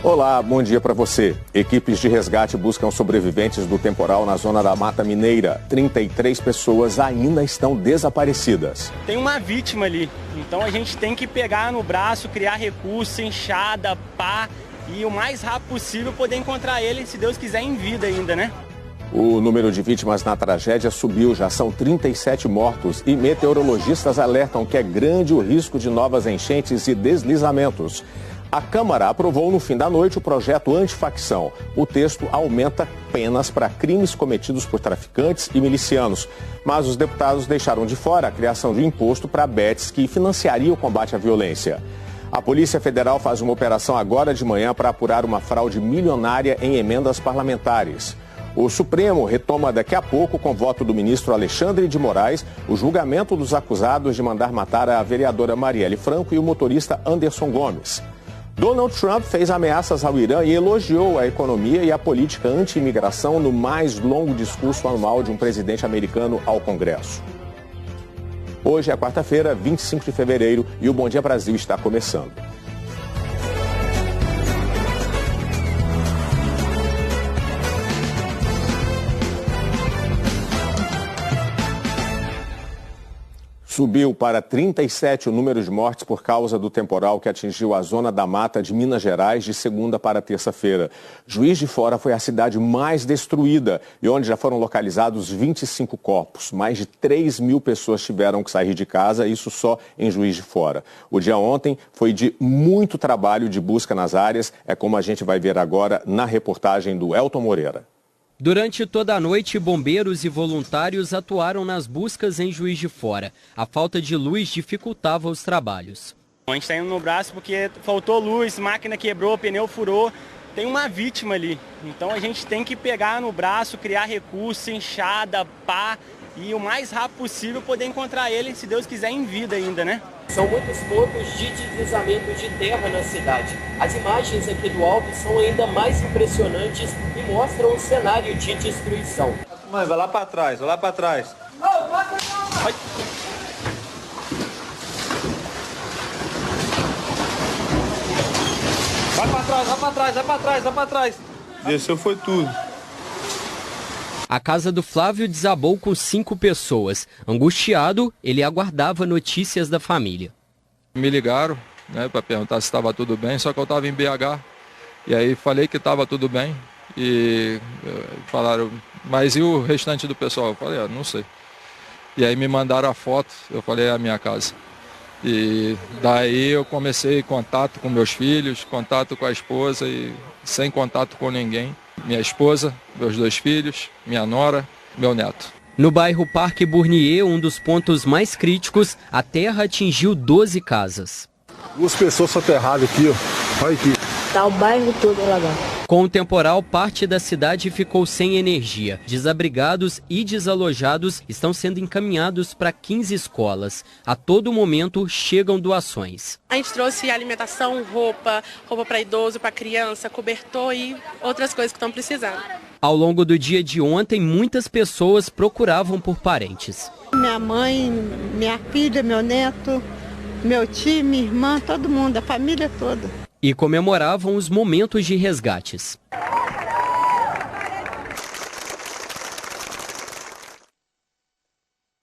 Olá, bom dia para você. Equipes de resgate buscam sobreviventes do temporal na zona da Mata Mineira. 33 pessoas ainda estão desaparecidas. Tem uma vítima ali, então a gente tem que pegar no braço, criar recurso, enxada, pá, e o mais rápido possível poder encontrar ele, se Deus quiser, em vida ainda, né? O número de vítimas na tragédia subiu, já são 37 mortos e meteorologistas alertam que é grande o risco de novas enchentes e deslizamentos. A Câmara aprovou no fim da noite o projeto antifacção. O texto aumenta penas para crimes cometidos por traficantes e milicianos. Mas os deputados deixaram de fora a criação de um imposto para bets que financiaria o combate à violência. A Polícia Federal faz uma operação agora de manhã para apurar uma fraude milionária em emendas parlamentares. O Supremo retoma daqui a pouco, com voto do ministro Alexandre de Moraes, o julgamento dos acusados de mandar matar a vereadora Marielle Franco e o motorista Anderson Gomes. Donald Trump fez ameaças ao Irã e elogiou a economia e a política anti-imigração no mais longo discurso anual de um presidente americano ao Congresso. Hoje é quarta-feira, 25 de fevereiro, e o Bom Dia Brasil está começando. Subiu para 37 o número de mortes por causa do temporal que atingiu a zona da mata de Minas Gerais de segunda para terça-feira. Juiz de Fora foi a cidade mais destruída e onde já foram localizados 25 corpos. Mais de 3 mil pessoas tiveram que sair de casa, isso só em Juiz de Fora. O dia ontem foi de muito trabalho de busca nas áreas, é como a gente vai ver agora na reportagem do Elton Moreira. Durante toda a noite, bombeiros e voluntários atuaram nas buscas em Juiz de Fora. A falta de luz dificultava os trabalhos. A gente está indo no braço porque faltou luz, máquina quebrou, pneu furou. Tem uma vítima ali, então a gente tem que pegar no braço, criar recurso, enxada, pá, e o mais rápido possível poder encontrar ele, se Deus quiser, em vida ainda, né? São muitos pontos de deslizamento de terra na cidade. As imagens aqui do alto são ainda mais impressionantes e mostram um cenário de destruição. Mãe, vai lá para trás, vai lá para trás. Vai. Vai para trás, vai para trás, vai para trás, vai para trás. Desceu foi tudo. A casa do Flávio desabou com 5 pessoas. Angustiado, ele aguardava notícias da família. Me ligaram, né, para perguntar se estava tudo bem, só que eu estava em BH. E aí falei que estava tudo bem. E falaram, mas e o restante do pessoal? Eu falei, não sei. E aí me mandaram a foto, eu falei, é a minha casa. E daí eu comecei contato com meus filhos, contato com a esposa e sem contato com ninguém. Minha esposa, meus 2 filhos, minha nora, meu neto. No bairro Parque Bournier, um dos pontos mais críticos, a terra atingiu 12 casas. 2 pessoas soterradas aqui, ó. Olha aqui. Tá o bairro todo alagado. Com o temporal, parte da cidade ficou sem energia. Desabrigados e desalojados estão sendo encaminhados para 15 escolas. A todo momento chegam doações. A gente trouxe alimentação, roupa para idoso, para criança, cobertor e outras coisas que estão precisando. Ao longo do dia de ontem, muitas pessoas procuravam por parentes. Minha mãe, minha filha, meu neto, meu tio, minha irmã, todo mundo, a família toda. E comemoravam os momentos de resgates.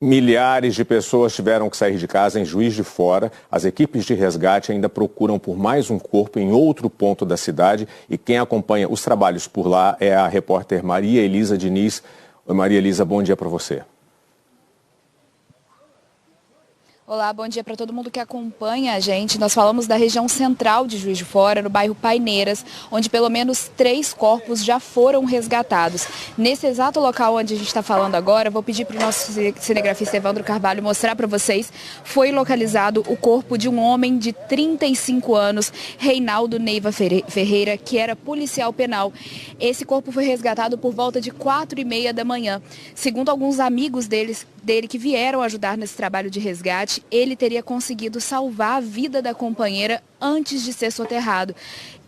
Milhares de pessoas tiveram que sair de casa em Juiz de Fora. As equipes de resgate ainda procuram por mais um corpo em outro ponto da cidade. E quem acompanha os trabalhos por lá é a repórter Maria Elisa Diniz. Maria Elisa, bom dia para você. Olá, bom dia para todo mundo que acompanha a gente. Nós falamos da região central de Juiz de Fora, no bairro Paineiras, onde pelo menos 3 corpos já foram resgatados. Nesse exato local onde a gente está falando agora, vou pedir para o nosso cinegrafista Evandro Carvalho mostrar para vocês, foi localizado o corpo de um homem de 35 anos, Reinaldo Neiva Ferreira, que era policial penal. Esse corpo foi resgatado por volta de 4h30 da manhã. Segundo alguns amigos dele que vieram ajudar nesse trabalho de resgate, ele teria conseguido salvar a vida da companheira antes de ser soterrado.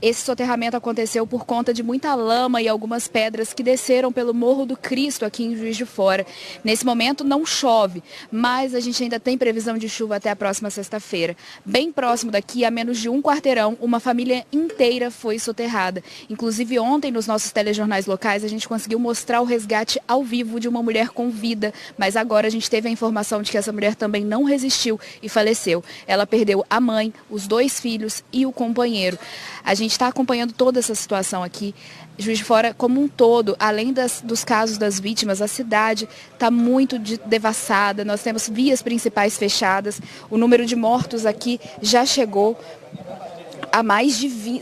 Esse soterramento aconteceu por conta de muita lama e algumas pedras que desceram pelo Morro do Cristo aqui em Juiz de Fora. Nesse momento não chove, mas a gente ainda tem previsão de chuva até a próxima sexta-feira. Bem próximo daqui, a menos de um quarteirão, uma família inteira foi soterrada. Inclusive ontem nos nossos telejornais locais a gente conseguiu mostrar o resgate ao vivo de uma mulher com vida, mas agora a gente teve a informação de que essa mulher também não resistiu e faleceu. Ela perdeu a mãe, os 2 filhos e o companheiro. A gente está acompanhando toda essa situação aqui. Juiz de Fora como um todo, além dos casos das vítimas, a cidade está muito devassada. Nós temos vias principais fechadas. O número de mortos aqui já chegou a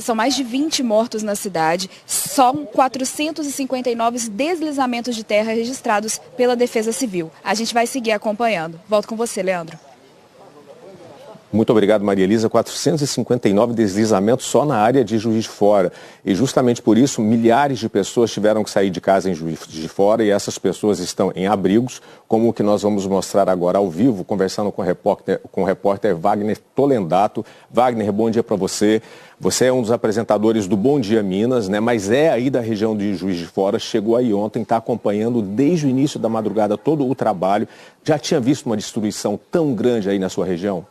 são mais de 20 mortos na cidade. São 459 deslizamentos de terra registrados pela Defesa Civil. A gente vai seguir acompanhando. Volto com você, Leandro. Muito obrigado, Maria Elisa. 459 deslizamentos só na área de Juiz de Fora. E justamente por isso, milhares de pessoas tiveram que sair de casa em Juiz de Fora e essas pessoas estão em abrigos, como o que nós vamos mostrar agora ao vivo, conversando com o repórter Wagner Tolendato. Wagner, bom dia para você. Você é um dos apresentadores do Bom Dia Minas, né? Mas é aí da região de Juiz de Fora, chegou aí ontem, está acompanhando desde o início da madrugada todo o trabalho. Já tinha visto uma destruição tão grande aí na sua região?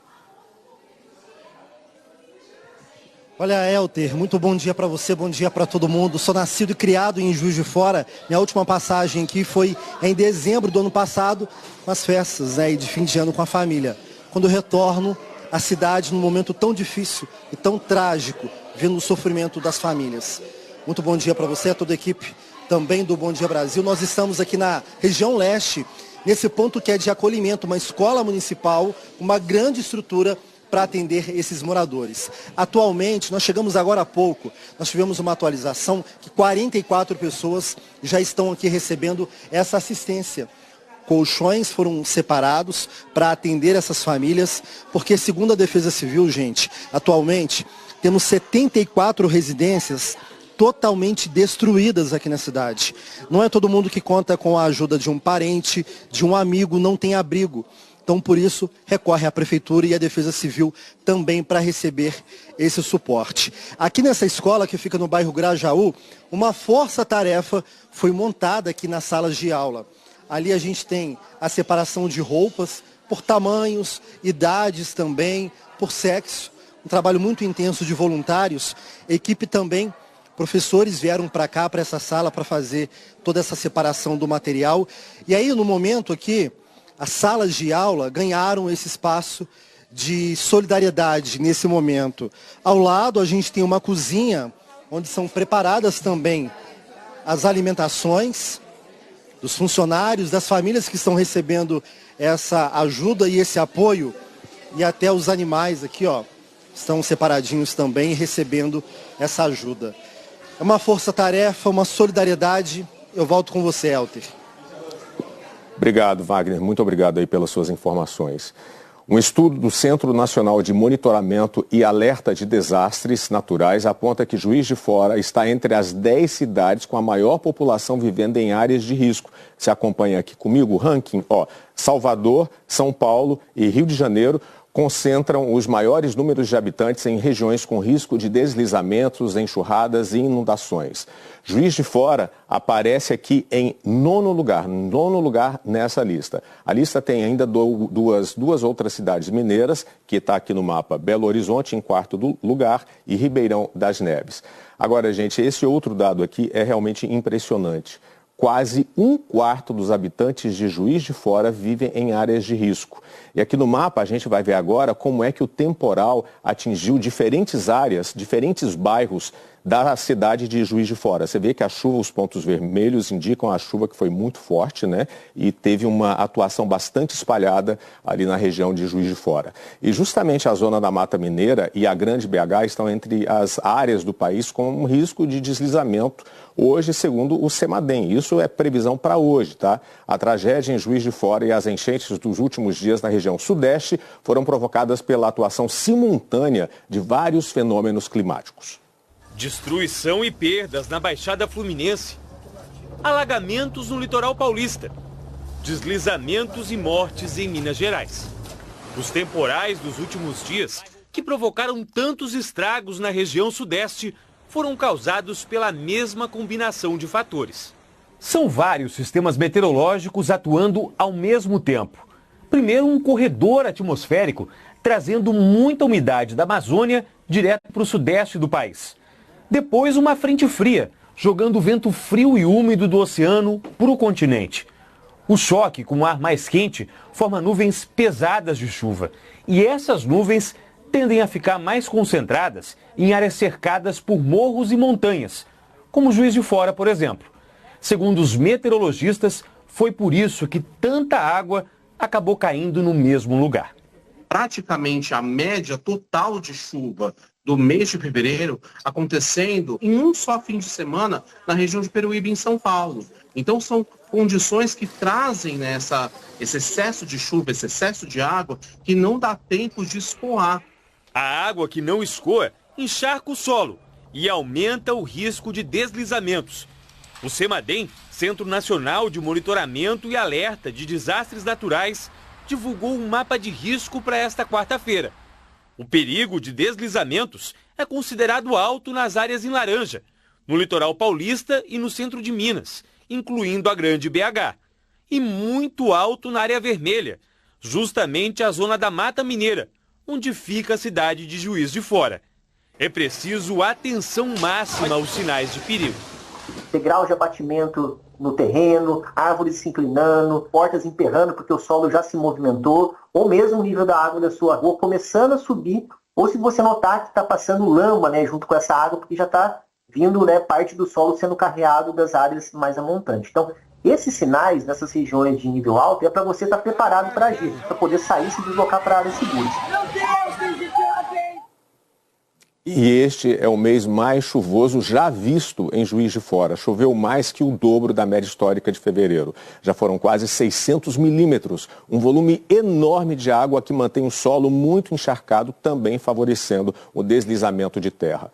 Olha, Elter, muito bom dia para você, bom dia para todo mundo. Sou nascido e criado em Juiz de Fora. Minha última passagem aqui foi em dezembro do ano passado, com as festas, né, e de fim de ano com a família. Quando eu retorno à cidade num momento tão difícil e tão trágico, vendo o sofrimento das famílias. Muito bom dia para você, a toda a equipe também do Bom Dia Brasil. Nós estamos aqui na região leste, nesse ponto que é de acolhimento, uma escola municipal, uma grande estrutura para atender esses moradores. Atualmente, nós chegamos agora há pouco, nós tivemos uma atualização que 44 pessoas já estão aqui recebendo essa assistência. Colchões foram separados para atender essas famílias, porque segundo a Defesa Civil, gente, atualmente temos 74 residências totalmente destruídas aqui na cidade. Não é todo mundo que conta com a ajuda de um parente, de um amigo, não tem abrigo. Então, por isso, recorre à Prefeitura e à Defesa Civil também para receber esse suporte. Aqui nessa escola, que fica no bairro Grajaú, uma força-tarefa foi montada aqui nas salas de aula. Ali a gente tem a separação de roupas, por tamanhos, idades também, por sexo. Um trabalho muito intenso de voluntários. A equipe também, professores vieram para cá, para essa sala, para fazer toda essa separação do material. E aí, no momento aqui, as salas de aula ganharam esse espaço de solidariedade nesse momento. Ao lado a gente tem uma cozinha onde são preparadas também as alimentações dos funcionários, das famílias que estão recebendo essa ajuda e esse apoio. E até os animais aqui, ó, estão separadinhos também recebendo essa ajuda. É uma força-tarefa, uma solidariedade. Eu volto com você, Elter. Obrigado, Wagner. Muito obrigado aí pelas suas informações. Um estudo do Centro Nacional de Monitoramento e Alerta de Desastres Naturais aponta que Juiz de Fora está entre as 10 cidades com a maior população vivendo em áreas de risco. Você acompanha aqui comigo o ranking? Salvador, São Paulo e Rio de Janeiro concentram os maiores números de habitantes em regiões com risco de deslizamentos, enxurradas e inundações. Juiz de Fora aparece aqui em nono lugar nessa lista. A lista tem ainda duas outras cidades mineiras, que está aqui no mapa, Belo Horizonte em quarto lugar e Ribeirão das Neves. Agora, gente, esse outro dado aqui é realmente impressionante. Quase 1/4 dos habitantes de Juiz de Fora vivem em áreas de risco. E aqui no mapa a gente vai ver agora como é que o temporal atingiu diferentes áreas, diferentes bairros da cidade de Juiz de Fora. Você vê que a chuva, os pontos vermelhos indicam a chuva que foi muito forte, né? E teve uma atuação bastante espalhada ali na região de Juiz de Fora. E justamente a zona da Mata Mineira e a Grande BH estão entre as áreas do país com um risco de deslizamento hoje, segundo o CEMADEM. Isso é previsão para hoje, tá? A tragédia em Juiz de Fora e as enchentes dos últimos dias na região sudeste foram provocadas pela atuação simultânea de vários fenômenos climáticos. Destruição e perdas na Baixada Fluminense. Alagamentos no litoral paulista. Deslizamentos e mortes em Minas Gerais. Os temporais dos últimos dias, que provocaram tantos estragos na região sudeste, foram causados pela mesma combinação de fatores. São vários sistemas meteorológicos atuando ao mesmo tempo. Primeiro, um corredor atmosférico trazendo muita umidade da Amazônia direto para o sudeste do país. Depois, uma frente fria, jogando vento frio e úmido do oceano para o continente. O choque com o ar mais quente forma nuvens pesadas de chuva. E essas nuvens tendem a ficar mais concentradas em áreas cercadas por morros e montanhas, como Juiz de Fora, por exemplo. Segundo os meteorologistas, foi por isso que tanta água acabou caindo no mesmo lugar. Praticamente a média total de chuva do mês de fevereiro acontecendo em um só fim de semana na região de Peruíbe, em São Paulo. Então são condições que trazem esse excesso de chuva, esse excesso de água, que não dá tempo de escoar. A água que não escoa encharca o solo e aumenta o risco de deslizamentos. O CEMADEM, Centro Nacional de Monitoramento e Alerta de Desastres Naturais, divulgou um mapa de risco para esta quarta-feira. O perigo de deslizamentos é considerado alto nas áreas em laranja, no litoral paulista e no centro de Minas, incluindo a Grande BH, e muito alto na área vermelha, justamente a zona da Mata Mineira, onde fica a cidade de Juiz de Fora. É preciso atenção máxima aos sinais de perigo. Grau de abatimento no terreno, árvores se inclinando, portas emperrando porque o solo já se movimentou, ou mesmo o nível da água da sua rua começando a subir, ou se você notar que está passando lama, junto com essa água, porque já está vindo parte do solo sendo carreado das áreas mais amontantes. Então, esses sinais nessas regiões de nível alto é para você estar preparado para agir, para poder sair e se deslocar para áreas seguras. E este é o mês mais chuvoso já visto em Juiz de Fora. Choveu mais que o dobro da média histórica de fevereiro. Já foram quase 600 milímetros, um volume enorme de água que mantém o solo muito encharcado, também favorecendo o deslizamento de terra.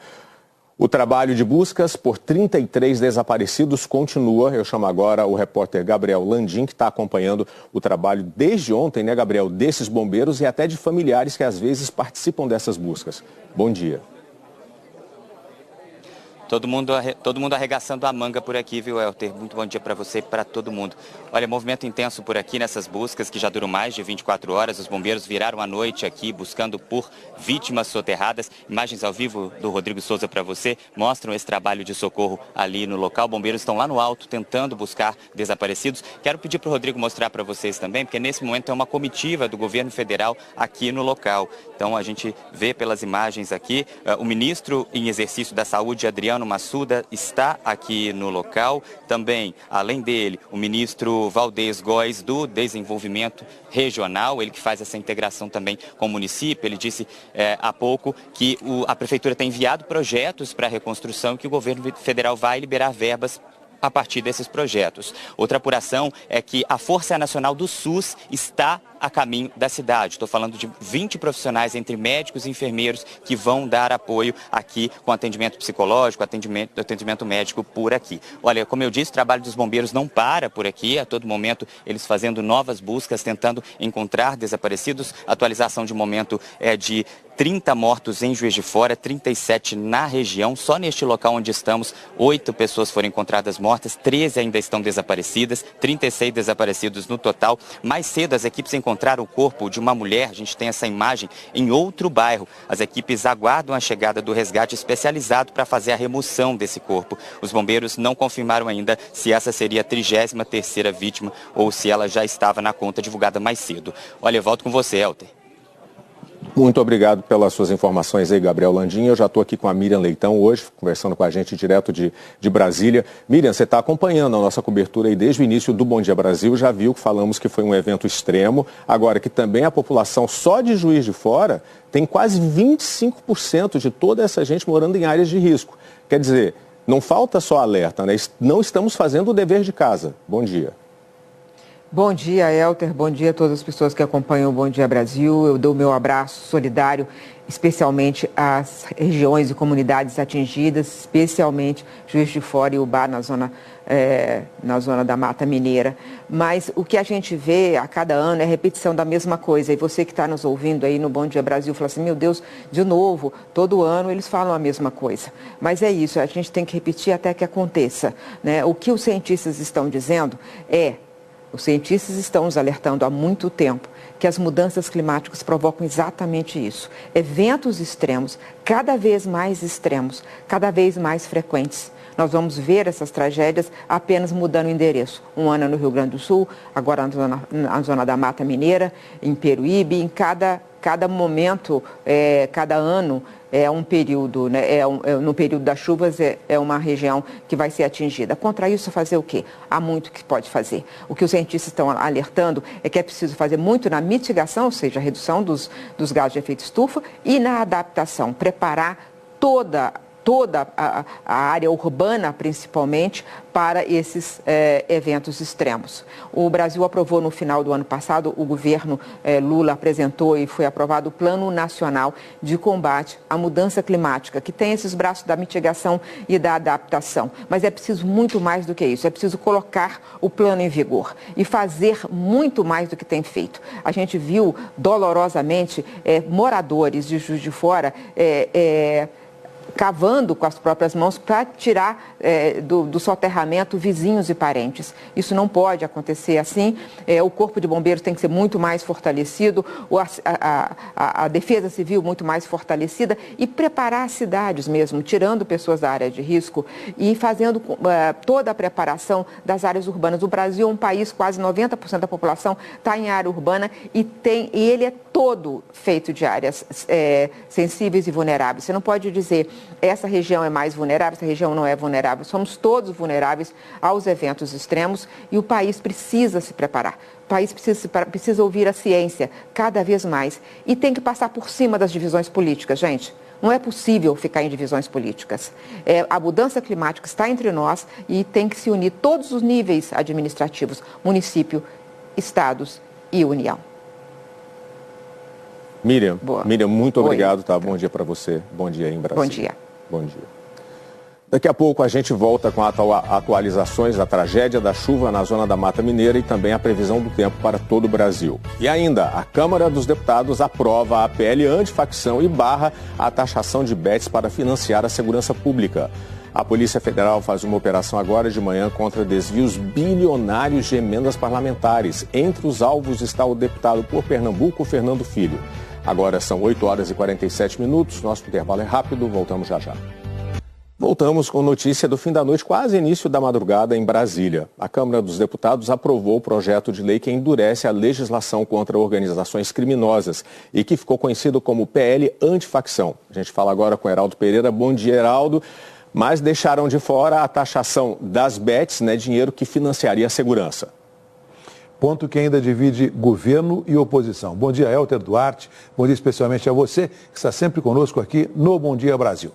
O trabalho de buscas por 33 desaparecidos continua. Eu chamo agora o repórter Gabriel Landim, que está acompanhando o trabalho desde ontem, né, Gabriel, desses bombeiros e até de familiares que às vezes participam dessas buscas. Bom dia. Todo mundo arregaçando a manga por aqui, viu, Elter? Muito bom dia para você e para todo mundo. Olha, movimento intenso por aqui nessas buscas que já duram mais de 24 horas. Os bombeiros viraram a noite aqui buscando por vítimas soterradas. Imagens ao vivo do Rodrigo Souza para você mostram esse trabalho de socorro ali no local. Bombeiros estão lá no alto tentando buscar desaparecidos. Quero pedir para o Rodrigo mostrar para vocês também, porque nesse momento é uma comitiva do governo federal aqui no local. Então a gente vê pelas imagens aqui, o ministro em exercício da Saúde, Adriano Massuda, está aqui no local. Também, além dele, o ministro Valdez Góes, do Desenvolvimento Regional, ele que faz essa integração também com o município. Ele disse há pouco que a prefeitura tem enviado projetos para a reconstrução e que o governo federal vai liberar verbas a partir desses projetos. Outra apuração é que a Força Nacional do SUS está a caminho da cidade. Estou falando de 20 profissionais, entre médicos e enfermeiros, que vão dar apoio aqui com atendimento psicológico, atendimento médico por aqui. Olha, como eu disse, o trabalho dos bombeiros não para por aqui. A todo momento, eles fazendo novas buscas, tentando encontrar desaparecidos. A atualização de momento é de 30 mortos em Juiz de Fora, 37 na região. Só neste local onde estamos, 8 pessoas foram encontradas mortas, 13 ainda estão desaparecidas, 36 desaparecidos no total. Mais cedo, as equipes encontraram o corpo de uma mulher, a gente tem essa imagem, em outro bairro. As equipes aguardam a chegada do resgate especializado para fazer a remoção desse corpo. Os bombeiros não confirmaram ainda se essa seria a 33ª vítima ou se ela já estava na conta divulgada mais cedo. Olha, eu volto com você, Elter. Muito obrigado pelas suas informações aí, Gabriel Landim. Eu já estou aqui com a Miriam Leitão hoje, conversando com a gente direto de Brasília. Miriam, você está acompanhando a nossa cobertura aí desde o início do Bom Dia Brasil, já viu que falamos que foi um evento extremo, agora que também a população só de Juiz de Fora tem quase 25% de toda essa gente morando em áreas de risco. Quer dizer, não falta só alerta, né? Não estamos fazendo o dever de casa. Bom dia. Bom dia, Elter. Bom dia a todas as pessoas que acompanham o Bom Dia Brasil. Eu dou o meu abraço solidário, especialmente às regiões e comunidades atingidas, especialmente Juiz de Fora e Ubá, na zona da Mata Mineira. Mas o que a gente vê a cada ano é repetição da mesma coisa. E você que está nos ouvindo aí no Bom Dia Brasil fala assim, meu Deus, de novo, todo ano eles falam a mesma coisa. Mas é isso, a gente tem que repetir até que aconteça, né? O que os cientistas estão dizendo os cientistas estão nos alertando há muito tempo que as mudanças climáticas provocam exatamente isso. Eventos extremos, cada vez mais extremos, cada vez mais frequentes. Nós vamos ver essas tragédias apenas mudando o endereço. Um ano no Rio Grande do Sul, agora na zona da Mata Mineira, em Peruíbe, em cada momento, cada ano é um período, né? No período das chuvas é uma região que vai ser atingida. Contra isso, fazer o quê? Há muito que pode fazer. O que os cientistas estão alertando é que é preciso fazer muito na mitigação, ou seja, a redução dos gases de efeito estufa, e na adaptação, preparar toda a área urbana, principalmente, para esses eventos extremos. O Brasil aprovou no final do ano passado, o governo Lula apresentou e foi aprovado o Plano Nacional de Combate à Mudança Climática, que tem esses braços da mitigação e da adaptação. Mas é preciso muito mais do que isso, é preciso colocar o plano em vigor e fazer muito mais do que tem feito. A gente viu dolorosamente moradores de Juiz de Fora cavando com as próprias mãos para tirar do soterramento vizinhos e parentes. Isso não pode acontecer assim. O Corpo de Bombeiros tem que ser muito mais fortalecido, a Defesa Civil muito mais fortalecida e preparar as cidades mesmo, tirando pessoas da área de risco e fazendo toda a preparação das áreas urbanas. O Brasil é um país, quase 90% da população está em área urbana e ele é todo feito de áreas sensíveis e vulneráveis. Você não pode dizer essa região é mais vulnerável, essa região não é vulnerável. Somos todos vulneráveis aos eventos extremos e o país precisa se preparar. O país precisa ouvir a ciência cada vez mais e tem que passar por cima das divisões políticas, gente. Não é possível ficar em divisões políticas. A mudança climática está entre nós e tem que se unir todos os níveis administrativos, município, estados e União. Miriam, muito obrigado, tá? Bom dia para você. Bom dia aí em Brasília. Bom dia. Bom dia. Daqui a pouco a gente volta com atualizações da tragédia da chuva na zona da Mata Mineira e também a previsão do tempo para todo o Brasil. E ainda, a Câmara dos Deputados aprova a PL antifacção e barra a taxação de bets para financiar a segurança pública. A Polícia Federal faz uma operação agora de manhã contra desvios bilionários de emendas parlamentares. Entre os alvos está o deputado por Pernambuco, Fernando Filho. Agora são 8h47, nosso intervalo é rápido, voltamos já já. Voltamos com notícia do fim da noite, quase início da madrugada em Brasília. A Câmara dos Deputados aprovou o projeto de lei que endurece a legislação contra organizações criminosas e que ficou conhecido como PL antifacção. A gente fala agora com Heraldo Pereira. Bom dia, Heraldo. Mas deixaram de fora a taxação das bets, né, dinheiro que financiaria a segurança. Ponto que ainda divide governo e oposição. Bom dia, Elter Duarte. Bom dia especialmente a você, que está sempre conosco aqui no Bom Dia Brasil.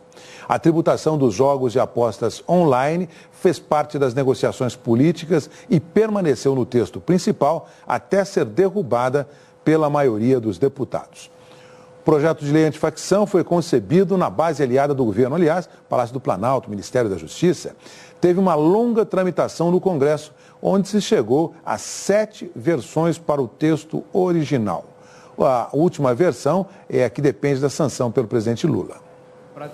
A tributação dos jogos de apostas online fez parte das negociações políticas e permaneceu no texto principal até ser derrubada pela maioria dos deputados. O projeto de lei antifacção foi concebido na base aliada do governo. Aliás, Palácio do Planalto, Ministério da Justiça, teve uma longa tramitação no Congresso, onde se chegou a 7 versões para o texto original. A última versão é a que depende da sanção pelo presidente Lula.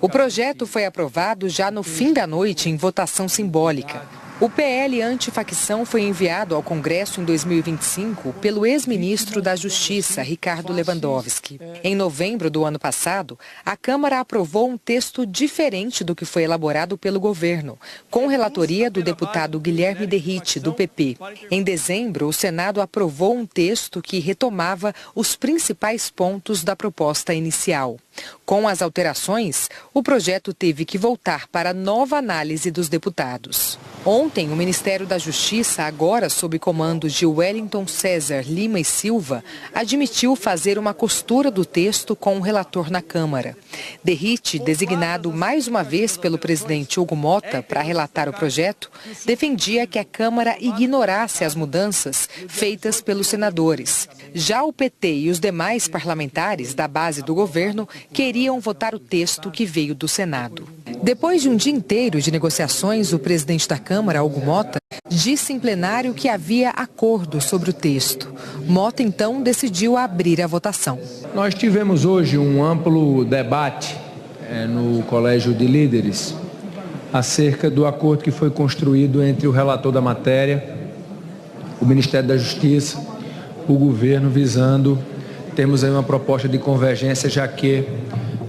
O projeto foi aprovado já no fim da noite em votação simbólica. O PL antifacção foi enviado ao Congresso em 2025 pelo ex-ministro da Justiça, Ricardo Lewandowski. Em novembro do ano passado, a Câmara aprovou um texto diferente do que foi elaborado pelo governo, com relatoria do deputado Guilherme Derrite, do PP. Em dezembro, o Senado aprovou um texto que retomava os principais pontos da proposta inicial. Com as alterações, o projeto teve que voltar para nova análise dos deputados. Ontem, o Ministério da Justiça, agora sob comando de Wellington César Lima e Silva, admitiu fazer uma costura do texto com o relator na Câmara. Derrite, designado mais uma vez pelo presidente Hugo Mota para relatar o projeto, defendia que a Câmara ignorasse as mudanças feitas pelos senadores. Já o PT e os demais parlamentares da base do governo queriam votar o texto que veio do Senado. Depois de um dia inteiro de negociações, o presidente da Câmara, Hugo Mota, disse em plenário que havia acordo sobre o texto. Mota, então, decidiu abrir a votação. Nós tivemos hoje um amplo debate no Colégio de Líderes acerca do acordo que foi construído entre o relator da matéria, o Ministério da Justiça, o governo, visando termos aí uma proposta de convergência, já que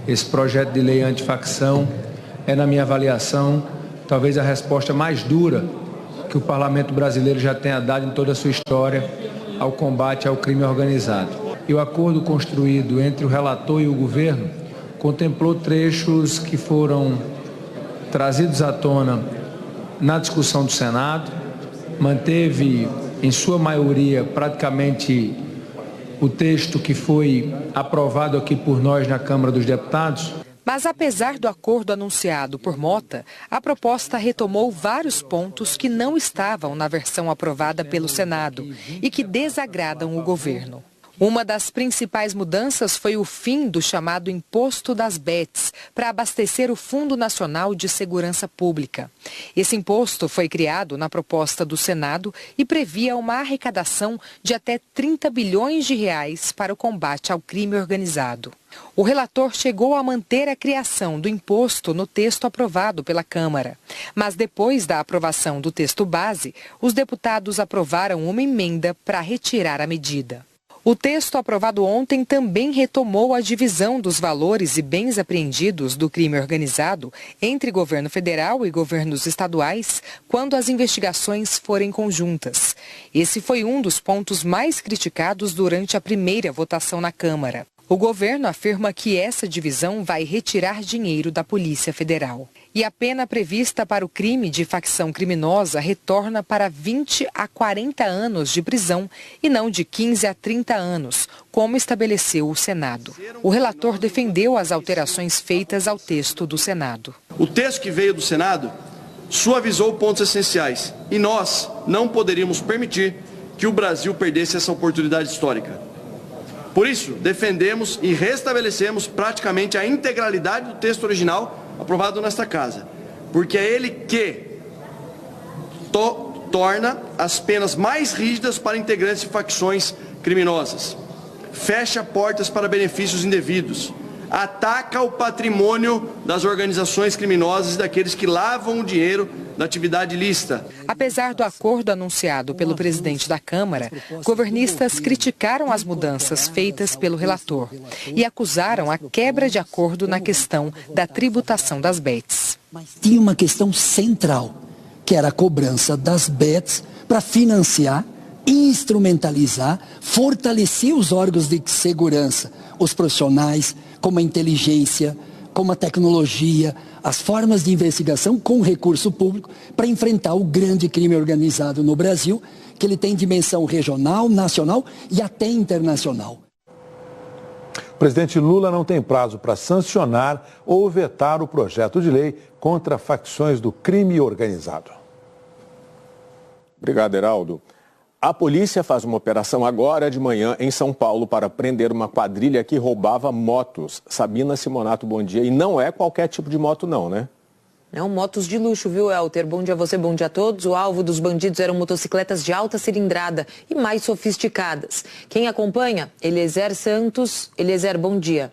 esse projeto de lei antifacção é, na minha avaliação, talvez a resposta mais dura que o Parlamento brasileiro já tenha dado em toda a sua história ao combate ao crime organizado. E o acordo construído entre o relator e o governo contemplou trechos que foram trazidos à tona na discussão do Senado, manteve, em sua maioria, praticamente o texto que foi aprovado aqui por nós na Câmara dos Deputados. Mas, apesar do acordo anunciado por Mota, a proposta retomou vários pontos que não estavam na versão aprovada pelo Senado e que desagradam o governo. Uma das principais mudanças foi o fim do chamado Imposto das Bets para abastecer o Fundo Nacional de Segurança Pública. Esse imposto foi criado na proposta do Senado e previa uma arrecadação de até 30 bilhões de reais para o combate ao crime organizado. O relator chegou a manter a criação do imposto no texto aprovado pela Câmara. Mas depois da aprovação do texto base, os deputados aprovaram uma emenda para retirar a medida. O texto aprovado ontem também retomou a divisão dos valores e bens apreendidos do crime organizado entre governo federal e governos estaduais quando as investigações forem conjuntas. Esse foi um dos pontos mais criticados durante a primeira votação na Câmara. O governo afirma que essa divisão vai retirar dinheiro da Polícia Federal. E a pena prevista para o crime de facção criminosa retorna para 20 a 40 anos de prisão e não de 15 a 30 anos, como estabeleceu o Senado. O relator defendeu as alterações feitas ao texto do Senado. O texto que veio do Senado suavizou pontos essenciais e nós não poderíamos permitir que o Brasil perdesse essa oportunidade histórica. Por isso, defendemos e restabelecemos praticamente a integralidade do texto original aprovado nesta Casa, porque é ele que torna as penas mais rígidas para integrantes de facções criminosas, fecha portas para benefícios indevidos, ataca o patrimônio das organizações criminosas e daqueles que lavam o dinheiro da atividade ilícita. Apesar do acordo anunciado pelo presidente da Câmara, governistas criticaram as mudanças feitas pelo relator e acusaram a quebra de acordo na questão da tributação das bets. Tinha uma questão central, que era a cobrança das bets para financiar, instrumentalizar, fortalecer os órgãos de segurança, os profissionais, como a inteligência, como a tecnologia, as formas de investigação com recurso público para enfrentar o grande crime organizado no Brasil, que ele tem dimensão regional, nacional e até internacional. O presidente Lula não tem prazo para sancionar ou vetar o projeto de lei contra facções do crime organizado. Obrigado, Heraldo. A polícia faz uma operação agora de manhã em São Paulo para prender uma quadrilha que roubava motos. Sabina Simonato, bom dia. E não é qualquer tipo de moto não, né? Não, motos de luxo, viu, Elter? Bom dia a você, bom dia a todos. O alvo dos bandidos eram motocicletas de alta cilindrada e mais sofisticadas. Quem acompanha? Eliezer Santos. Eliezer, bom dia.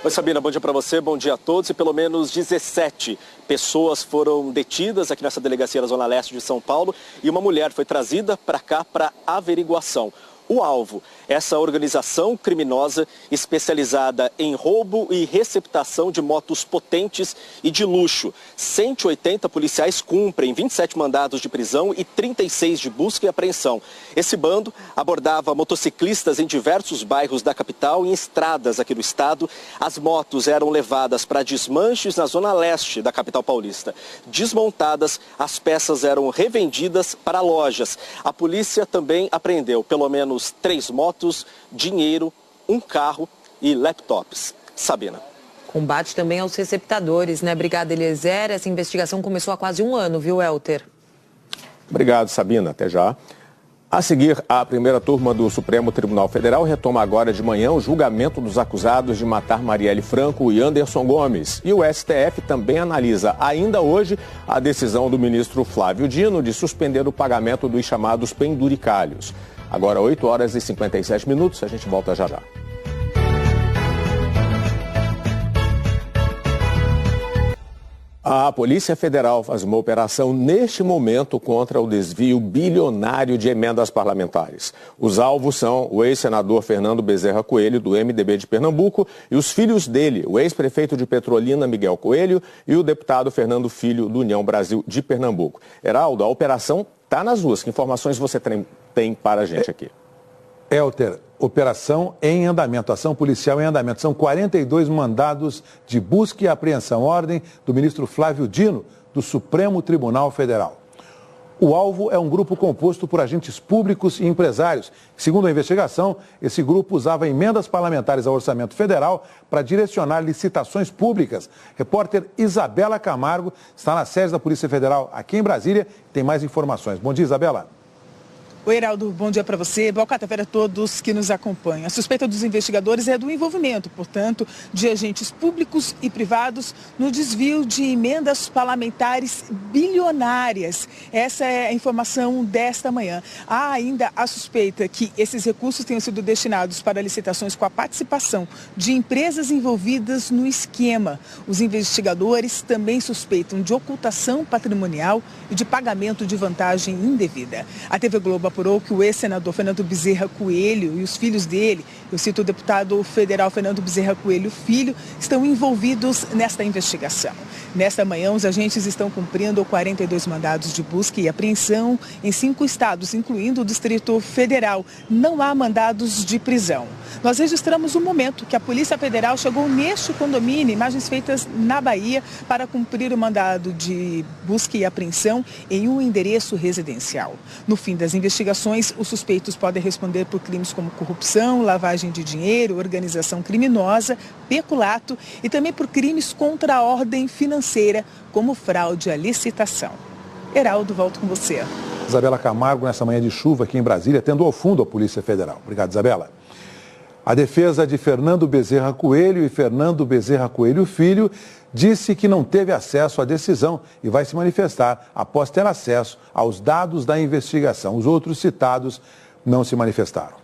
Oi, Sabina, bom dia para você, bom dia a todos. E pelo menos 17 pessoas foram detidas aqui nessa delegacia da Zona Leste de São Paulo e uma mulher foi trazida para cá para averiguação. o alvo. Essa organização criminosa especializada em roubo e receptação de motos potentes e de luxo. 180 policiais cumprem 27 mandados de prisão e 36 de busca e apreensão. Esse bando abordava motociclistas em diversos bairros da capital e em estradas aqui do estado. As motos eram levadas para desmanches na zona leste da capital paulista. Desmontadas, as peças eram revendidas para lojas. A polícia também apreendeu pelo menos 3 motos, dinheiro, um carro e laptops. Sabina. Combate também aos receptadores, né? Obrigada, Eliezer. Essa investigação começou há quase um ano, viu, Elter? Obrigado, Sabina. Até já. A seguir, a primeira turma do Supremo Tribunal Federal retoma agora de manhã o julgamento dos acusados de matar Marielle Franco e Anderson Gomes. E o STF também analisa ainda hoje a decisão do ministro Flávio Dino de suspender o pagamento dos chamados penduricalhos. Agora 8 horas e 57 minutos, a gente volta já já. A Polícia Federal faz uma operação neste momento contra o desvio bilionário de emendas parlamentares. Os alvos são o ex-senador Fernando Bezerra Coelho, do MDB de Pernambuco, e os filhos dele, o ex-prefeito de Petrolina, Miguel Coelho, e o deputado Fernando Filho, do União Brasil de Pernambuco. Heraldo, a operação está nas ruas. Que informações você tem para a gente aqui? Elter, operação em andamento, ação policial em andamento. São 42 mandados de busca e apreensão. Ordem do ministro Flávio Dino, do Supremo Tribunal Federal. O alvo é um grupo composto por agentes públicos e empresários. Segundo a investigação, esse grupo usava emendas parlamentares ao orçamento federal para direcionar licitações públicas. Repórter Isabela Camargo está na sede da Polícia Federal aqui em Brasília. Tem mais informações. Bom dia, Isabela. Oi, Heraldo, bom dia para você. Boa quarta-feira a todos que nos acompanham. A suspeita dos investigadores é do envolvimento, portanto, de agentes públicos e privados no desvio de emendas parlamentares bilionárias. Essa é a informação desta manhã. Há ainda a suspeita que esses recursos tenham sido destinados para licitações com a participação de empresas envolvidas no esquema. Os investigadores também suspeitam de ocultação patrimonial e de pagamento de vantagem indevida. A TV Globo apurou que o ex-senador Fernando Bezerra Coelho e os filhos dele, eu cito o deputado federal Fernando Bezerra Coelho Filho, estão envolvidos nesta investigação. Nesta manhã, os agentes estão cumprindo 42 mandados de busca e apreensão em 5 estados, incluindo o Distrito Federal. Não há mandados de prisão. Nós registramos o momento que a Polícia Federal chegou neste condomínio, imagens feitas na Bahia, para cumprir o mandado de busca e apreensão em um endereço residencial. No fim das investigações, os suspeitos podem responder por crimes como corrupção, lavagem de dinheiro, organização criminosa, peculato e também por crimes contra a ordem financeira, como fraude à licitação. Heraldo, volto com você. Isabela Camargo, nessa manhã de chuva aqui em Brasília, tendo ao fundo a Polícia Federal. Obrigado, Isabela. A defesa de Fernando Bezerra Coelho e Fernando Bezerra Coelho Filho disse que não teve acesso à decisão e vai se manifestar após ter acesso aos dados da investigação. Os outros citados não se manifestaram.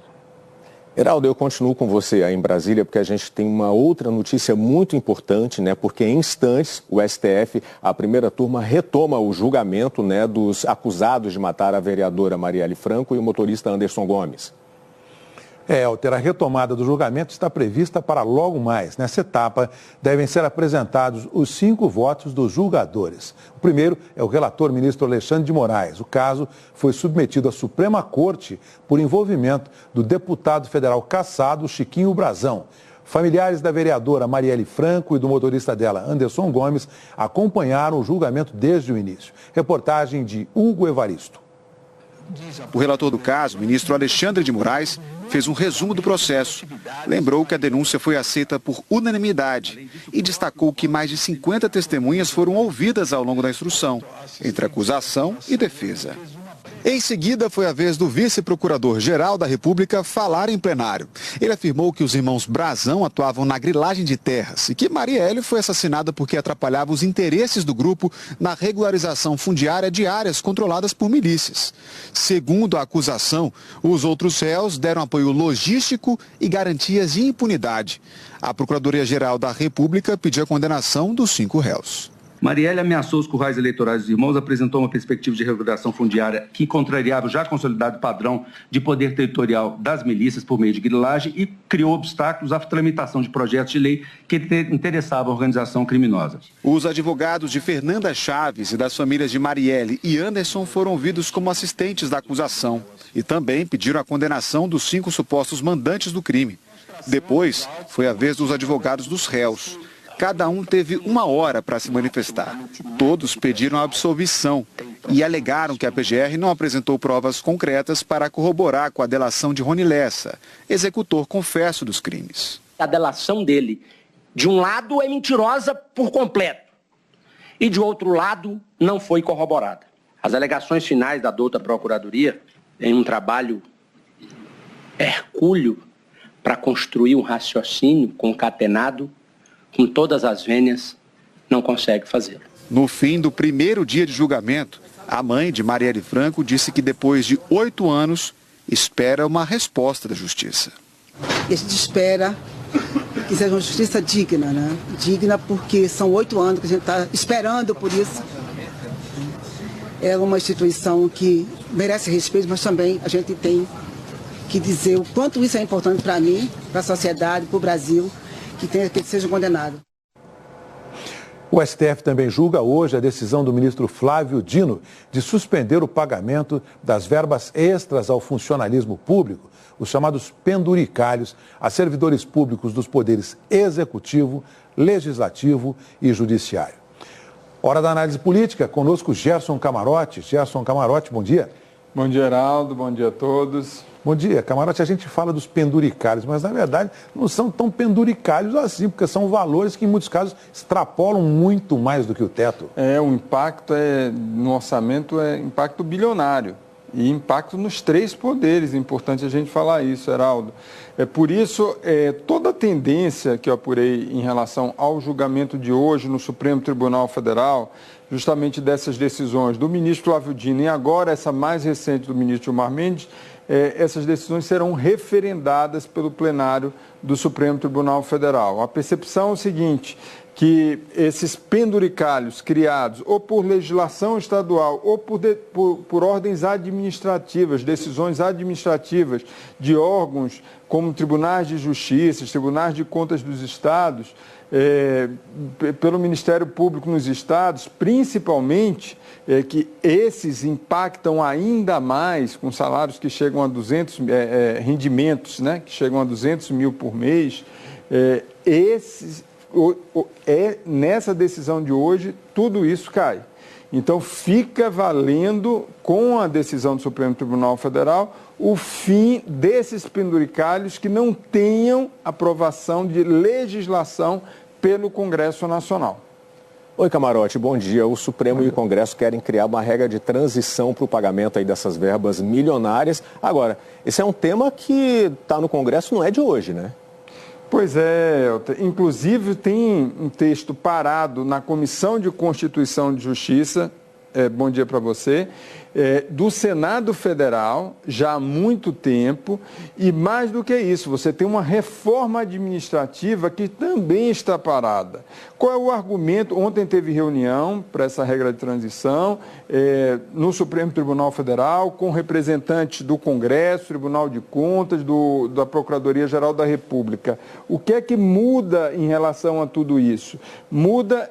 Heraldo, eu continuo com você aí em Brasília, porque a gente tem uma outra notícia muito importante, né? Porque em instantes o STF, a primeira turma, retoma o julgamento, né, dos acusados de matar a vereadora Marielle Franco e o motorista Anderson Gomes. Elter, a retomada do julgamento está prevista para logo mais. Nessa etapa, devem ser apresentados os 5 votos dos julgadores. O primeiro é o relator ministro Alexandre de Moraes. O caso foi submetido à Suprema Corte por envolvimento do deputado federal cassado Chiquinho Brazão. Familiares da vereadora Marielle Franco e do motorista dela, Anderson Gomes, acompanharam o julgamento desde o início. Reportagem de Hugo Evaristo. O relator do caso, ministro Alexandre de Moraes, fez um resumo do processo. Lembrou que a denúncia foi aceita por unanimidade e destacou que mais de 50 testemunhas foram ouvidas ao longo da instrução, entre acusação e defesa. Em seguida, foi a vez do vice-procurador-geral da República falar em plenário. Ele afirmou que os irmãos Brazão atuavam na grilagem de terras e que Marielle foi assassinada porque atrapalhava os interesses do grupo na regularização fundiária de áreas controladas por milícias. Segundo a acusação, os outros réus deram apoio logístico e garantias de impunidade. A Procuradoria-Geral da República pediu a condenação dos 5 réus. Marielle ameaçou os currais eleitorais dos irmãos, apresentou uma perspectiva de regulação fundiária que contrariava o já consolidado padrão de poder territorial das milícias por meio de grilagem e criou obstáculos à tramitação de projetos de lei que interessavam a organização criminosa. Os advogados de Fernanda Chaves e das famílias de Marielle e Anderson foram ouvidos como assistentes da acusação e também pediram a condenação dos 5 supostos mandantes do crime. Depois, foi a vez dos advogados dos réus. Cada um teve 1 hora para se manifestar. Todos pediram a absolvição e alegaram que a PGR não apresentou provas concretas para corroborar com a delação de Rony Lessa, executor confesso dos crimes. A delação dele, de um lado, é mentirosa por completo e, de outro lado, não foi corroborada. As alegações finais da douta Procuradoria, em um trabalho hercúleo para construir um raciocínio concatenado, com todas as vênias, não consegue fazê-lo. No fim do primeiro dia de julgamento, a mãe de Marielle Franco disse que depois de 8 anos, espera uma resposta da justiça. E a gente espera que seja uma justiça digna, né? Digna porque são 8 anos que a gente está esperando por isso. É uma instituição que merece respeito, mas também a gente tem que dizer o quanto isso é importante para mim, para a sociedade, para o Brasil, que sejam condenados. O STF também julga hoje a decisão do ministro Flávio Dino de suspender o pagamento das verbas extras ao funcionalismo público, os chamados penduricalhos, a servidores públicos dos poderes executivo, legislativo e judiciário. Hora da análise política, conosco Gerson Camarote. Gerson Camarote, bom dia. Bom dia, Heraldo, bom dia a todos. Bom dia, Camarote. A gente fala dos penduricalhos, mas na verdade não são tão penduricalhos assim, porque são valores que em muitos casos extrapolam muito mais do que o teto. O impacto no orçamento é impacto bilionário e impacto nos 3 poderes. É importante a gente falar isso, Heraldo. Por isso, toda a tendência que eu apurei em relação ao julgamento de hoje no Supremo Tribunal Federal, justamente dessas decisões do ministro Flávio Dino e agora essa mais recente do ministro Gilmar Mendes, essas decisões serão referendadas pelo plenário do Supremo Tribunal Federal. A percepção é o seguinte, que esses penduricalhos criados ou por legislação estadual ou por ordens administrativas, decisões administrativas de órgãos como tribunais de justiça, tribunais de contas dos estados, pelo Ministério Público nos estados, principalmente, que esses impactam ainda mais com salários que chegam a 200, rendimentos, né, que chegam a 200 mil por mês, nessa decisão de hoje, tudo isso cai. Então, fica valendo, com a decisão do Supremo Tribunal Federal, o fim desses penduricalhos que não tenham aprovação de legislação pelo Congresso Nacional. Oi, Camarote, bom dia. O Supremo e o Congresso querem criar uma regra de transição para o pagamento aí dessas verbas milionárias. Agora, esse é um tema que está no Congresso, não é de hoje, né? Pois é, inclusive tem um texto parado na Comissão de Constituição e Justiça, bom dia para você, do Senado Federal, já há muito tempo, e mais do que isso, você tem uma reforma administrativa que também está parada. Qual é o argumento? Ontem teve reunião para essa regra de transição no Supremo Tribunal Federal, com representantes do Congresso, Tribunal de Contas, da Procuradoria-Geral da República. O que é que muda em relação a tudo isso? Muda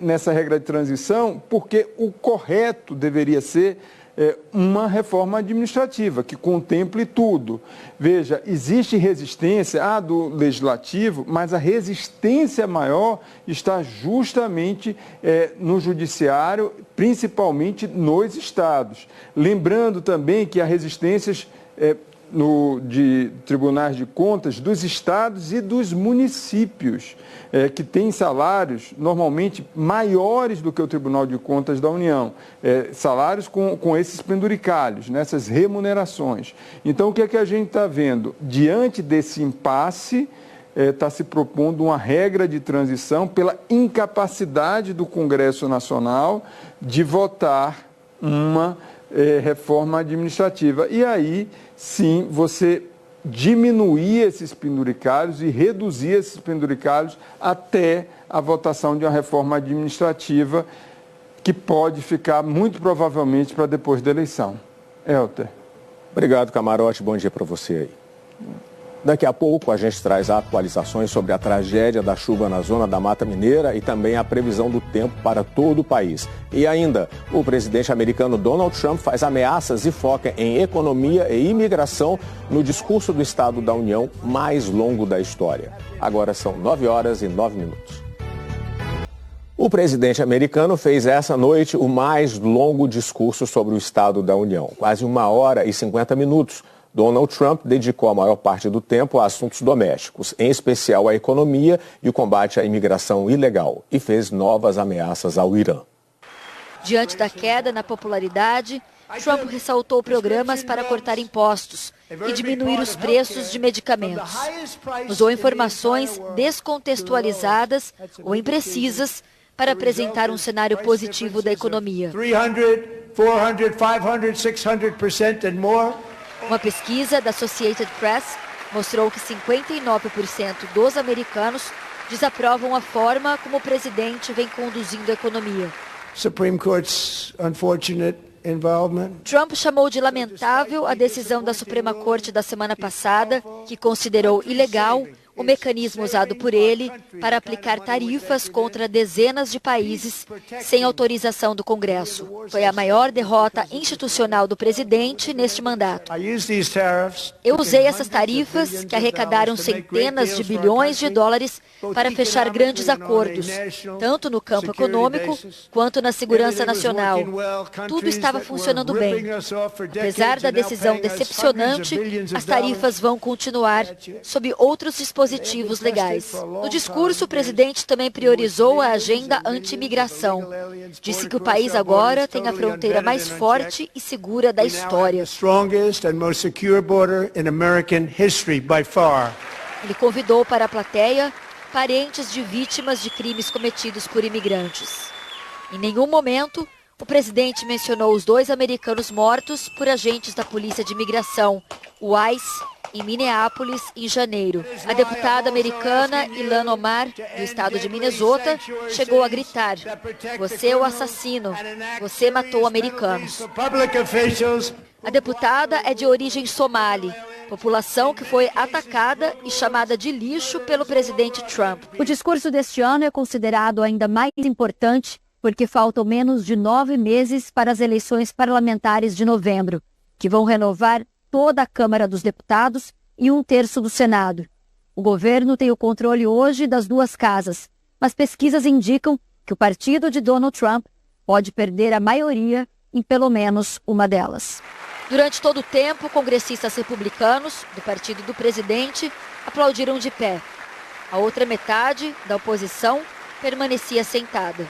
nessa regra de transição porque o correto deveria ser uma reforma administrativa que contemple tudo. Veja, existe resistência do legislativo, mas a resistência maior está justamente no judiciário, principalmente nos estados. Lembrando também que há resistências de tribunais de contas dos estados e dos municípios, que têm salários normalmente maiores do que o Tribunal de Contas da União, salários com esses penduricalhos, nessas remunerações. Então, o que é que a gente está vendo? Diante desse impasse, está se propondo uma regra de transição pela incapacidade do Congresso Nacional de votar uma reforma administrativa. E aí, sim, você diminuir esses penduricalhos e reduzir esses penduricalhos até a votação de uma reforma administrativa que pode ficar muito provavelmente para depois da eleição. Helder. Obrigado, Camarote. Bom dia para você aí. Daqui a pouco a gente traz atualizações sobre a tragédia da chuva na zona da Mata Mineira e também a previsão do tempo para todo o país. E ainda, o presidente americano Donald Trump faz ameaças e foca em economia e imigração no discurso do Estado da União mais longo da história. Agora são 9h09. O presidente americano fez essa noite o mais longo discurso sobre o Estado da União, quase 1h50. Donald Trump dedicou a maior parte do tempo a assuntos domésticos, em especial a economia e o combate à imigração ilegal, e fez novas ameaças ao Irã. Diante da queda na popularidade, Trump ressaltou programas para cortar impostos e diminuir os preços de medicamentos. Usou informações descontextualizadas ou imprecisas para apresentar um cenário positivo da economia. 300, 400, 500, 600% and more. Uma pesquisa da Associated Press mostrou que 59% dos americanos desaprovam a forma como o presidente vem conduzindo a economia. Supreme Court's unfortunate involvement. Trump chamou de lamentável a decisão da Suprema Corte da semana passada, que considerou ilegal o mecanismo usado por ele para aplicar tarifas contra dezenas de países sem autorização do Congresso. Foi a maior derrota institucional do presidente neste mandato. Eu usei essas tarifas, que arrecadaram centenas de bilhões de dólares, para fechar grandes acordos, tanto no campo econômico quanto na segurança nacional. Tudo estava funcionando bem. Apesar da decisão decepcionante, as tarifas vão continuar sob outros dispositivos legais. No discurso, o presidente também priorizou a agenda anti-imigração. Disse que o país agora tem a fronteira mais forte e segura da história. Ele convidou para a plateia parentes de vítimas de crimes cometidos por imigrantes. Em nenhum momento, o presidente mencionou os 2 americanos mortos por agentes da Polícia de Imigração, o ICE, em Minneapolis, em janeiro. A deputada americana Ilhan Omar, do estado de Minnesota, chegou a gritar: "Você é o assassino, você matou americanos." A deputada é de origem somali, população que foi atacada e chamada de lixo pelo presidente Trump. O discurso deste ano é considerado ainda mais importante porque faltam menos de 9 meses para as eleições parlamentares de novembro, que vão renovar toda a Câmara dos Deputados e 1/3 do Senado. O governo tem o controle hoje das 2 casas, mas pesquisas indicam que o partido de Donald Trump pode perder a maioria em pelo menos uma delas. Durante todo o tempo, congressistas republicanos do partido do presidente aplaudiram de pé. A outra metade da oposição permanecia sentada.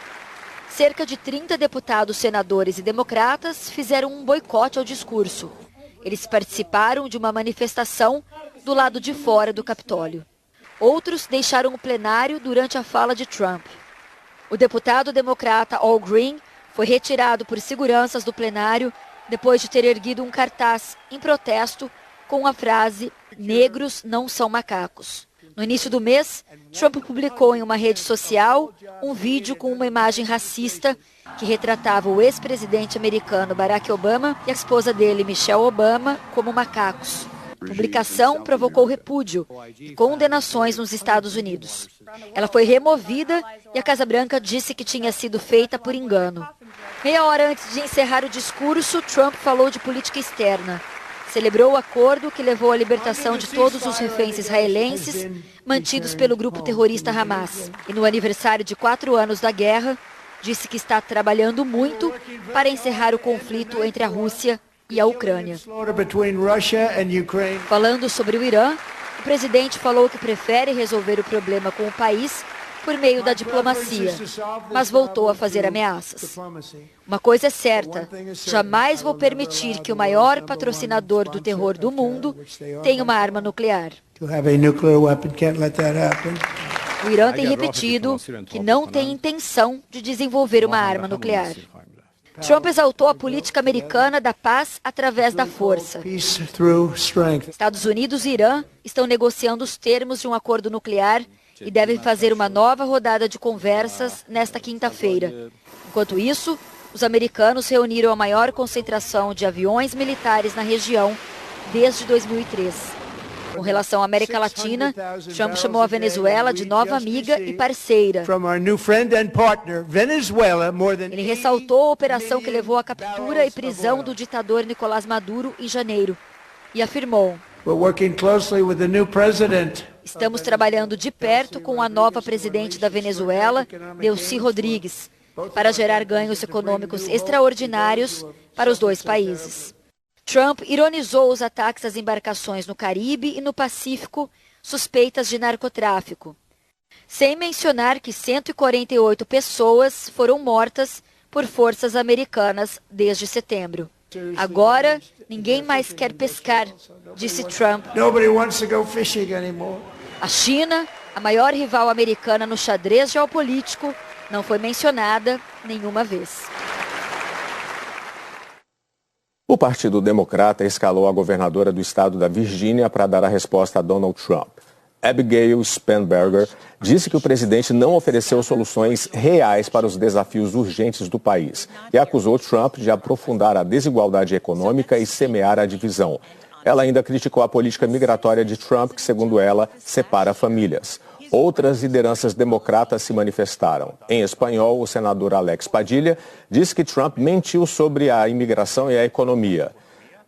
Cerca de 30 deputados, senadores e democratas fizeram um boicote ao discurso. Eles participaram de uma manifestação do lado de fora do Capitólio. Outros deixaram o plenário durante a fala de Trump. O deputado democrata Al Green foi retirado por seguranças do plenário depois de ter erguido um cartaz em protesto com a frase "Negros não são macacos". No início do mês, Trump publicou em uma rede social um vídeo com uma imagem racista que retratava o ex-presidente americano Barack Obama e a esposa dele, Michelle Obama, como macacos. A publicação provocou repúdio e condenações nos Estados Unidos. Ela foi removida e a Casa Branca disse que tinha sido feita por engano. Meia hora antes de encerrar o discurso, Trump falou de política externa. Celebrou o acordo que levou à libertação de todos os reféns israelenses mantidos pelo grupo terrorista Hamas. E no aniversário de 4 anos da guerra, disse que está trabalhando muito para encerrar o conflito entre a Rússia e a Ucrânia. Falando sobre o Irã, o presidente falou que prefere resolver o problema com o país por meio da diplomacia, mas voltou a fazer ameaças. Uma coisa é certa, jamais vou permitir que o maior patrocinador do terror do mundo tenha uma arma nuclear. O Irã tem repetido que não tem intenção de desenvolver uma arma nuclear. Trump exaltou a política americana da paz através da força. Estados Unidos e Irã estão negociando os termos de um acordo nuclear e devem fazer uma nova rodada de conversas nesta quinta-feira. Enquanto isso, os americanos reuniram a maior concentração de aviões militares na região desde 2003. Com relação à América Latina, Trump chamou a Venezuela de nova amiga e parceira. Ele ressaltou a operação que levou à captura e prisão do ditador Nicolás Maduro em janeiro e afirmou: estamos trabalhando de perto com a nova presidente da Venezuela, Delcy Rodrigues, para gerar ganhos econômicos extraordinários para os dois países. Trump ironizou os ataques às embarcações no Caribe e no Pacífico suspeitas de narcotráfico, sem mencionar que 148 pessoas foram mortas por forças americanas desde setembro. Agora, ninguém mais quer pescar, disse Trump. A China, a maior rival americana no xadrez geopolítico, não foi mencionada nenhuma vez. O Partido Democrata escalou a governadora do estado da Virgínia para dar a resposta a Donald Trump. Abigail Spanberger disse que o presidente não ofereceu soluções reais para os desafios urgentes do país e acusou Trump de aprofundar a desigualdade econômica e semear a divisão. Ela ainda criticou a política migratória de Trump, que, segundo ela, separa famílias. Outras lideranças democratas se manifestaram. Em espanhol, o senador Alex Padilha disse que Trump mentiu sobre a imigração e a economia.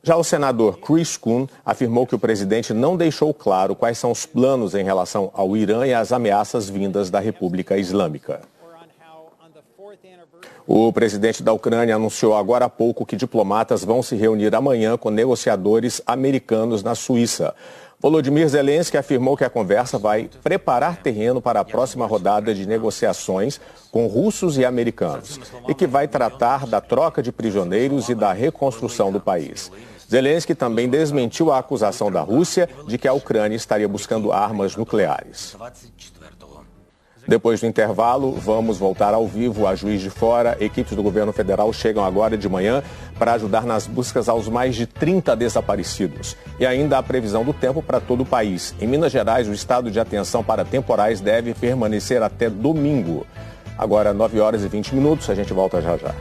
Já o senador Chris Coons afirmou que o presidente não deixou claro quais são os planos em relação ao Irã e às ameaças vindas da República Islâmica. O presidente da Ucrânia anunciou agora há pouco que diplomatas vão se reunir amanhã com negociadores americanos na Suíça. Volodymyr Zelensky afirmou que a conversa vai preparar terreno para a próxima rodada de negociações com russos e americanos e que vai tratar da troca de prisioneiros e da reconstrução do país. Zelensky também desmentiu a acusação da Rússia de que a Ucrânia estaria buscando armas nucleares. Depois do intervalo, vamos voltar ao vivo a Juiz de Fora. Equipes do governo federal chegam agora de manhã para ajudar nas buscas aos mais de 30 desaparecidos. E ainda a previsão do tempo para todo o país. Em Minas Gerais, o estado de atenção para temporais deve permanecer até domingo. Agora, 9 horas e 20 minutos, a gente volta já já.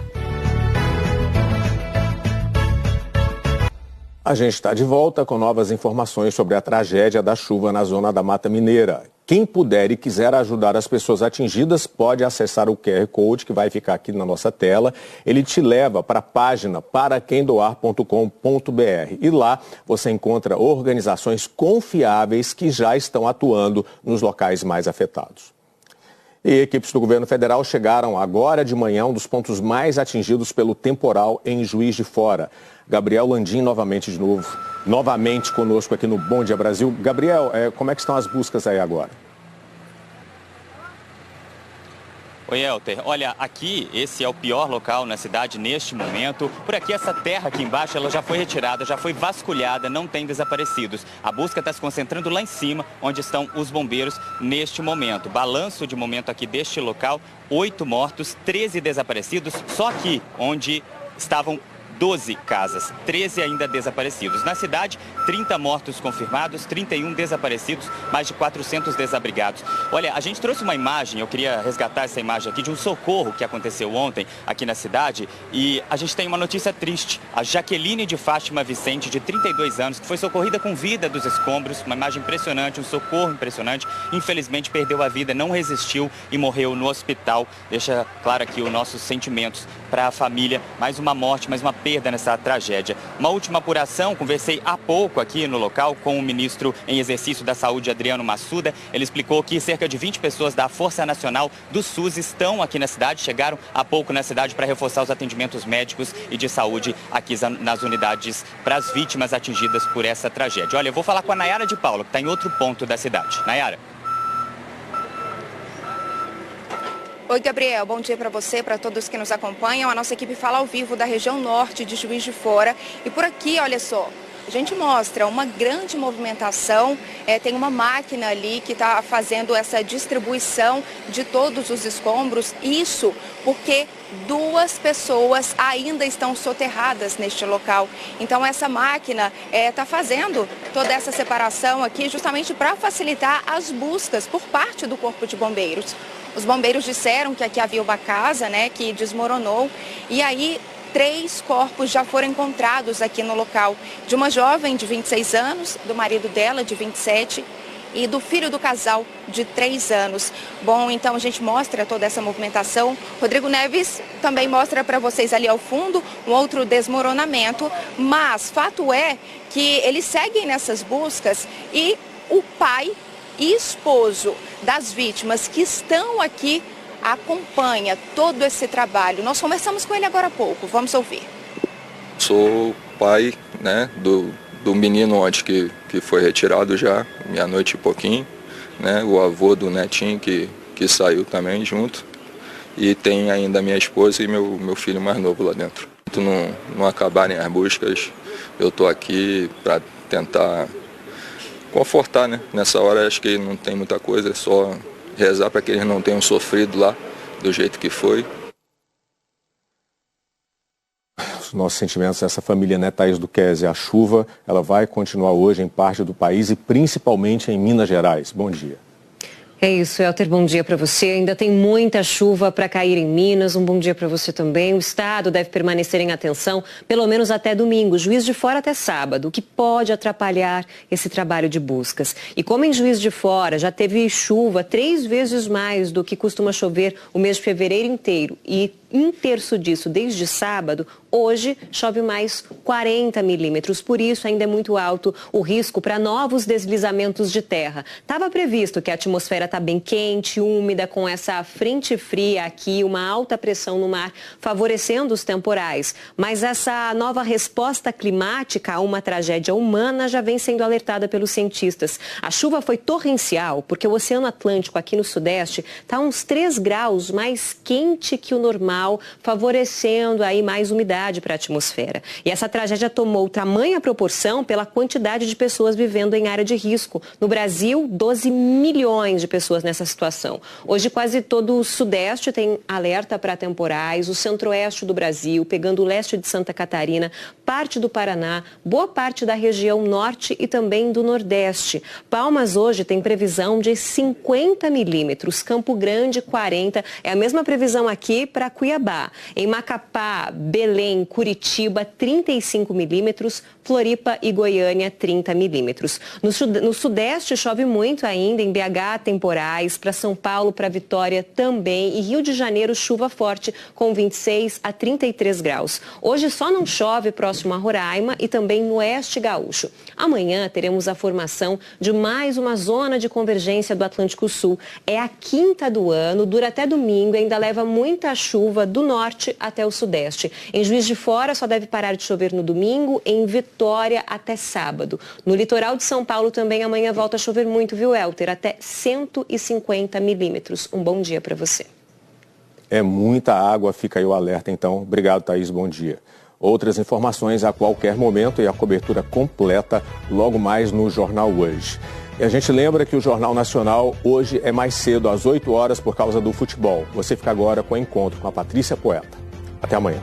A gente está de volta com novas informações sobre a tragédia da chuva na zona da Mata Mineira. Quem puder e quiser ajudar as pessoas atingidas pode acessar o QR Code que vai ficar aqui na nossa tela. Ele te leva para a página paraquemdoar.com.br e lá você encontra organizações confiáveis que já estão atuando nos locais mais afetados. E equipes do governo federal chegaram agora de manhã, um dos pontos mais atingidos pelo temporal em Juiz de Fora. Gabriel Landim novamente conosco aqui no Bom Dia Brasil. Gabriel, como é que estão as buscas aí agora? Oi, Elter. Olha, aqui esse é o pior local na cidade neste momento. Por aqui, essa terra aqui embaixo, ela já foi retirada, já foi vasculhada, não tem desaparecidos. A busca está se concentrando lá em cima, onde estão os bombeiros neste momento. Balanço de momento aqui deste local, 8 mortos, 13 desaparecidos, só aqui onde estavam 12 casas, 13 ainda desaparecidos. Na cidade, 30 mortos confirmados, 31 desaparecidos, mais de 400 desabrigados. Olha, a gente trouxe uma imagem, eu queria resgatar essa imagem aqui, de um socorro que aconteceu ontem aqui na cidade. E a gente tem uma notícia triste. A Jaqueline de Fátima Vicente, de 32 anos, que foi socorrida com vida dos escombros, uma imagem impressionante, um socorro impressionante. Infelizmente, perdeu a vida, não resistiu e morreu no hospital. Deixa claro aqui os nossos sentimentos para a família. Mais uma morte, mais uma perda nessa tragédia. Uma última apuração, conversei há pouco aqui no local com o ministro em exercício da Saúde, Adriano Massuda. Ele explicou que cerca de 20 pessoas da Força Nacional do SUS estão aqui na cidade, chegaram há pouco na cidade para reforçar os atendimentos médicos e de saúde aqui nas unidades para as vítimas atingidas por essa tragédia. Olha, eu vou falar com a Nayara de Paula, que está em outro ponto da cidade. Nayara. Oi, Gabriel. Bom dia para você, para todos que nos acompanham. A nossa equipe fala ao vivo da região norte de Juiz de Fora. E por aqui, olha só, a gente mostra uma grande movimentação, tem uma máquina ali que está fazendo essa distribuição de todos os escombros, isso porque 2 pessoas ainda estão soterradas neste local. Então essa máquina está fazendo toda essa separação aqui justamente para facilitar as buscas por parte do Corpo de Bombeiros. Os bombeiros disseram que aqui havia uma casa, né, que desmoronou, e aí 3 corpos já foram encontrados aqui no local, de uma jovem de 26 anos, do marido dela de 27 e do filho do casal de 3 anos. Bom, então a gente mostra toda essa movimentação. Rodrigo Neves também mostra para vocês ali ao fundo um outro desmoronamento, mas fato é que eles seguem nessas buscas e o pai e esposo das vítimas que estão aqui acompanha todo esse trabalho. Nós conversamos com ele agora há pouco, vamos ouvir. Sou pai, né, do menino ontem que foi retirado já, meia-noite e pouquinho, né, o avô do netinho que saiu também junto, e tem ainda minha esposa e meu filho mais novo lá dentro. Não acabarem as buscas, eu estou aqui para tentar confortar, né, nessa hora acho que não tem muita coisa, é só rezar para que eles não tenham sofrido lá do jeito que foi. Os nossos sentimentos a essa família, né, Thaís Duquesne? A chuva, ela vai continuar hoje em parte do país e principalmente em Minas Gerais. Bom dia. É isso, Elter, bom dia para você. Ainda tem muita chuva para cair em Minas, um bom dia para você também. O estado deve permanecer em atenção pelo menos até domingo, Juiz de Fora até sábado, o que pode atrapalhar esse trabalho de buscas. E como em Juiz de Fora já teve chuva 3 vezes mais do que costuma chover o mês de fevereiro inteiro e 1/3 disso desde sábado, hoje chove mais 40 milímetros. Por isso, ainda é muito alto o risco para novos deslizamentos de terra. Estava previsto que a atmosfera está bem quente, úmida, com essa frente fria aqui, uma alta pressão no mar, favorecendo os temporais. Mas essa nova resposta climática a uma tragédia humana já vem sendo alertada pelos cientistas. A chuva foi torrencial, porque o Oceano Atlântico aqui no Sudeste está uns 3 graus mais quente que o normal, favorecendo aí mais umidade para a atmosfera. E essa tragédia tomou tamanha proporção pela quantidade de pessoas vivendo em área de risco. No Brasil, 12 milhões de pessoas nessa situação. Hoje, quase todo o Sudeste tem alerta para temporais, o Centro-Oeste do Brasil, pegando o leste de Santa Catarina, parte do Paraná, boa parte da região Norte e também do Nordeste. Palmas hoje tem previsão de 50 milímetros, Campo Grande 40, é a mesma previsão aqui para Cuiabá. Em Macapá, Belém, Curitiba, 35 milímetros, Floripa e Goiânia, 30 milímetros. No Sudeste chove muito ainda, em BH temporais, para São Paulo, para Vitória também, e Rio de Janeiro chuva forte com 26 a 33 graus. Hoje só não chove próximo a Roraima e também no Oeste Gaúcho. Amanhã teremos a formação de mais uma zona de convergência do Atlântico Sul. É a 5ª do ano, dura até domingo e ainda leva muita chuva do norte até o sudeste. Em Juiz de Fora só deve parar de chover no domingo, em Vitória até sábado. No litoral de São Paulo também amanhã volta a chover muito, viu, Elter? Até 150 milímetros. Um bom dia para você. É muita água, fica aí o alerta então. Obrigado, Thaís, bom dia. Outras informações a qualquer momento e a cobertura completa logo mais no Jornal Hoje. E a gente lembra que o Jornal Nacional hoje é mais cedo, às 8 horas, por causa do futebol. Você fica agora com o encontro com a Patrícia Poeta. Até amanhã.